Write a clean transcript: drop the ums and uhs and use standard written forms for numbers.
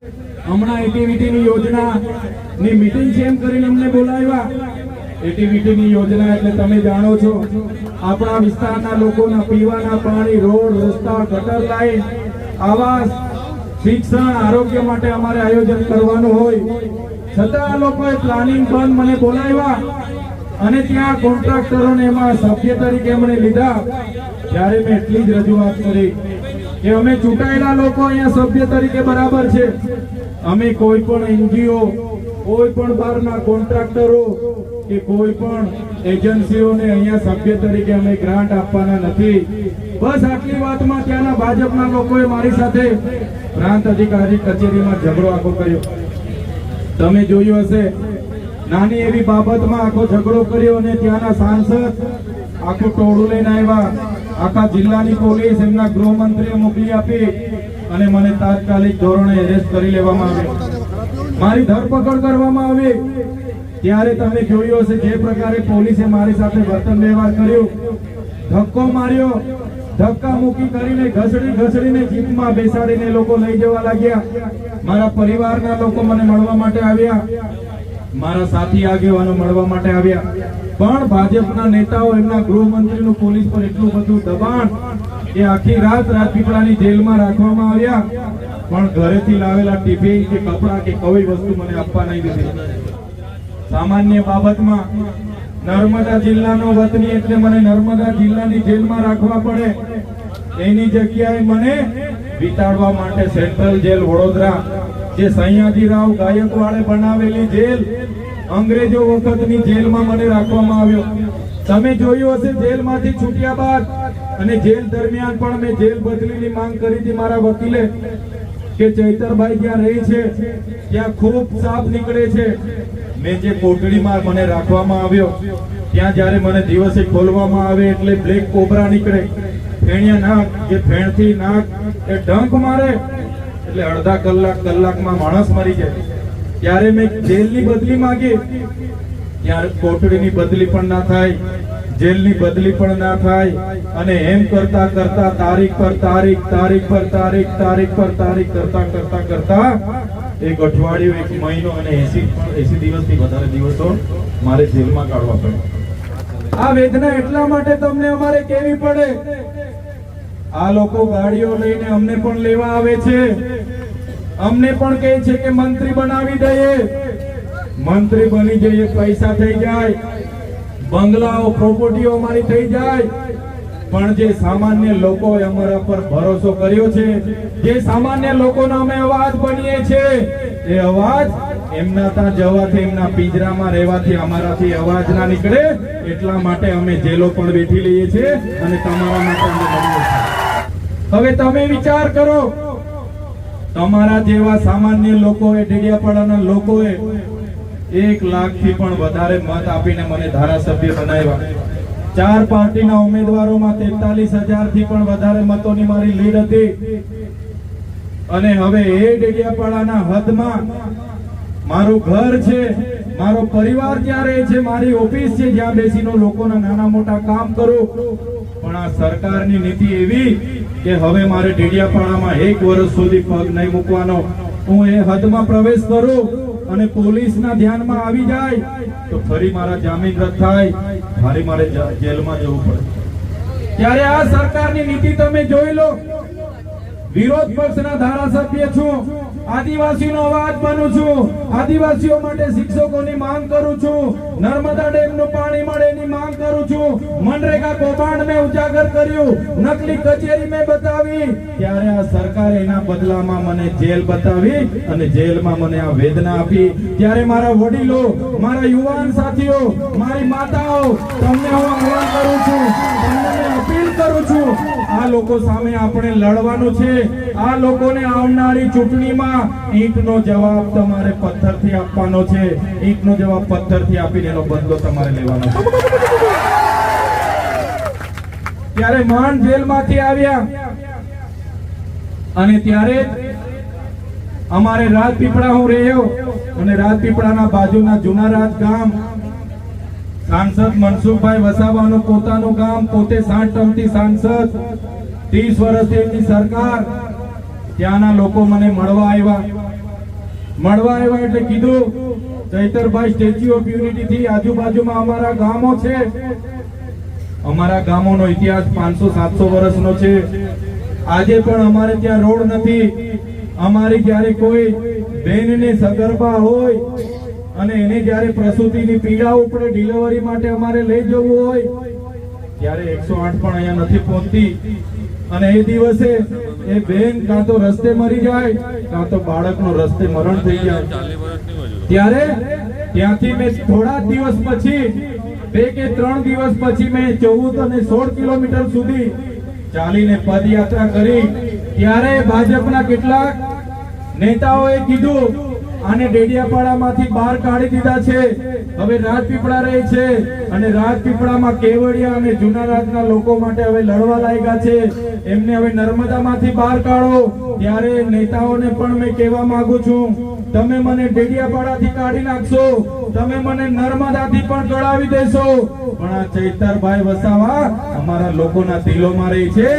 હમણાં એટીવીટીની યોજનાની મીટિંગ છે એમ કરીને અમને બોલાવ્યા. એટીવીટીની યોજના એટલે તમે જાણો છો, આપણા વિસ્તારના લોકોના પીવાના પાણી, રોડ, રસ્તા, ગટર લાઈન, આવાસ, શિક્ષણ, આરોગ્ય માટે અમારે આયોજન કરવાનું હોય, છતાં આ લોકોએ પ્લાનિંગ બંધ મને બોલાવ્યા અને ત્યાં કોન્ટ્રાક્ટરોને એમાં સભ્ય તરીકે અમને લીધા. ત્યારે મેં એટલી જ રજૂઆત કરી કે અમે ચૂંટાયેલા લોકો અહીંયા સભ્ય તરીકે બરાબર છે. અમે કોઈ પણ એનજીઓ, કોઈ પણ બહારના કોન્ટ્રાક્ટરો કે કોઈ પણ એજન્સીઓને અહીંયા સભ્ય તરીકે અમે ગ્રાન્ટ આપવાના નથી. બસ આટલી વાતમાં ત્યાંના ભાજપના લોકોએ મારી સાથે પ્રાંત અધિકારી કચેરીમાં ઝઘડો આખો કર્યો. તમે જોયું હશે, નાની એવી બાબતમાં આખો ઝઘડો કર્યો અને ત્યાંના સાંસદ આખું ટોળું લઈને આવ્યા. આખા જિલ્લાની પોલીસ એમના ગૃહમંત્રીએ મોકલી આપી અને મને તાત્કાલિક ધોરણે એરેસ્ટ કરી લેવામાં આવ્યો. મારી ધરપકડ કરવામાં આવી. ત્યારે તમે જોયું હશે જે પ્રકારે પોલીસે મારી સાથે વર્તન વ્યવહાર કર્યું. ધક્કો માર્યો, ધક્કા મૂકી કરીને ઘસડીને જીપમાં બેસાડીને લોકો લઈ જવા લાગ્યા. મારા પરિવારના લોકો મને મળવા માટે આવ્યા, મારા સાથી આગેવાનો મળવા માટે આવ્યા, પણ ભાજપના નેતાઓ એમના ગૃહમંત્રીનું પોલીસ પર એટલું બધું દબાણ કે આખી રાત રાજપીપળાની જેલમાં રાખવામાં આવ્યા. પણ ઘરેથી લાવેલા ટિફિન કે કપડા કે કોઈ વસ્તુ મને આપવા નહીં દીધી. સામાન્ય બાબતમાં નર્મદા જિલ્લાનો વતની એટલે મને નર્મદા જિલ્લાની જેલમાં રાખવા પડે, એની જગ્યાએ મને વિતાડવા માટે સેન્ટ્રલ જેલ વડોદરા, જે સયાજીરાવ ગાયકવાડે બનાવેલી જેલ, અંગ્રેજો વખતની જેલમાં મને રાખવામાં આવ્યો. તમે જોયું હશે, જેલમાંથી છૂટ્યા બાદ અને જેલ દરમિયાન પણ મેં જેલ બદલીની માંગ કરી હતી મારા વકીલે કે ચૈતરભાઈ જ્યાં રહી છે ત્યાં ખૂબ સાપ નીકળે છે. મેં જે કોટડીમાં મને રાખવામાં આવ્યો ત્યાં જ્યારે મને દિવસે ખોલવામાં આવે એટલે બ્લેક કોબરા નીકળે, ફેણિયા નાક, જે ફેણથી નાક એ ડંખ મારે એટલે અડધા કલાકમાં માણસ મરી જાય. ત્યારે મેં જેલની બદલી માંગી, ત્યારે કોટડીની બદલી પણ ના થાય, જેલની બદલી પણ ના થાય અને એમ કરતા કરતા તારીખ પર તારીખ, તારીખ પર તારીખ, તારીખ પર તારીખ કરતા એક અઠવાડિયું, એક મહિનો અને 80 દિવસથી વધારે દિવસો મારે જેલમાં કાઢવા પડે. આ વેદના એટલા માટે તમને અમારે કેવી પડે. આ લોકો ગાડીઓ લઈને અમને પણ લેવા આવે છે, અમને પણ કહે છે કે મંત્રી બનાવી દઈએ, મંત્રી બની જઈએ, પૈસા થઈ જાય, બંગલાઓ, પ્રોપર્ટીઓ અમારી થઈ જાય. પણ જે સામાન્ય લોકોએ અમારા પર ભરોસો કર્યો છે, જે સામાન્ય લોકોનો અમે અવાજ બનીએ છીએ, એ અવાજ એમના ત્યાં જવાથી, એમના પિંજરામાં રહેવાથી અમારાથી અવાજ ના નીકળે. એટલા માટે અમે જેલો પણ બેઠી લઈએ છીએ અને તમારા માટે અમે બનીએ છીએ. હવે તમે વિચાર કરો, તમારા જેવા સામાન્ય લોકોએ, ડેડિયાપાડાના લોકોએ 1 લાખથી પણ વધારે મત આપીને મને ધારાસભ્ય બનાવ્યા. 4 પાર્ટીના ઉમેદવારોમાં 43,000થી પણ વધારે મતોની મારી લીડ હતી. અને હવે એ ડેડિયાપાડાના હદમાં મારું ઘર છે, મારો પરિવાર ત્યાં રહે છે, મારી ઓફિસ છે જ્યાં બેસીને લોકોના નાના મોટા કામ કરું. પણ આ સરકારની નીતિ એવી કે હવે મારે ડેડિયાપાડામાં 1 વર્ષ સુધી પગ નહીં મૂકવાનો. હું એ હદમાં પ્રવેશ કરું અને પોલીસના ધ્યાનમાં આવી જાય તો ફરી મારા જામીન રદ થાય, ફરી મારે જેલમાં જવું પડે. ત્યારે આ સરકારની નીતિ તમે જોઈ લો. વિરોધ પક્ષના ધારાસભ્ય છું, આદિવાસીનો અવાજ બનું છું, આદિવાસીઓ માટે શિક્ષકોની માંગ કરું છું, નર્મદા ડેમનું પાણી મળે એની માંગ કરું છું, મનરેગા કૌભાંડ મેં ઉજાગર કર્યું, નકલી કચેરી મેં બતાવી. ત્યારે આ સરકારે એના બદલામાં મને જેલ બતાવી અને જેલમાં મને આ વેદના આપી. ત્યારે મારા વડીલો, મારા યુવાન સાથીઓ, મારી માતાઓ, તમને હું આહ્વાન કરું છું, તમને અપીલ કરું છું, આ લોકો સામે આપણે લડવાનું છે. આ લોકોને આવનારી ચૂંટણીમાં ઈંટનો જવાબ તમારે પથ્થરથી આપવાનો છે. ઈંટનો જવાબ પથ્થરથી આપીને એનો બદલો તમારે લેવાનો છે. ત્યારે માંડ જેલમાંથી આવ્યા અને ત્યારે અમારે રાજપીપળા હું રહ્યો અને રાજપીપળાના બાજુના જુનારાજ ગામ, સાંસદ મનસુખભાઈ વસાવાનું પોતાનું ગામ, પોતે 60 ટર્મથી સાંસદ, 30 વર્ષથી એમની સરકાર. ત્યાંના લોકો મને મળવા આવ્યા મળવા આવ્યા એટલે કીધું ચૈતરભાઈ સ્ટેચ્યુ ઓફ યુનિટી થી આજુબાજુમાં અમારા ગામો છે, અમારા ગામોનો ઇતિહાસ 500-700 વર્ષનો છે. આજે પણ અમારે ત્યાં રોડ નથી. અમારી જ્યારે કોઈ બેનને સગર્ભા હોય અને એને જ્યારે પ્રસૂતિની પીડા ઉપડે, ડિલિવરી માટે અમારે લઈ જવું હોય ત્યારે 108 પણ અહીંયા નથી પહોંચતી. અને એ દિવસે એ બેન કાં તો રસ્તે મરી જાય કાં તો બાળકનું રસ્તે મરણ થઈ જાય. ત્યારે ત્યાંથી મેં થોડા દિવસ પછી 2 કે 3 દિવસ પછી મેં 14 અને 16 કિલોમીટર સુધી ચાલીને પદયાત્રા કરી. ત્યારે ભાજપના કેટલાક નેતાઓએ કીધું આને ડેડિયાપાડામાંથી બહાર કાઢી દીધા છે, હવે રાજપીપળા રહે છે અને રાજપીપળામાં કેવડિયા અને જૂના રાજના લોકો માટે હવે લડવા લાગ્યા છે, એમને હવે નર્મદામાંથી બહાર કાઢો. ત્યારે નેતાઓને પણ મેં કહેવા માંગુ છું, તમે મને ડેડિયાપાડાથી કાઢી નાખશો, તમે મને નર્મદાથી પણ કઢાવી દેશો, પણ આ ચૈતરભાઈ વસાવા અમારા લોકોના દિલોમાં રહી છે.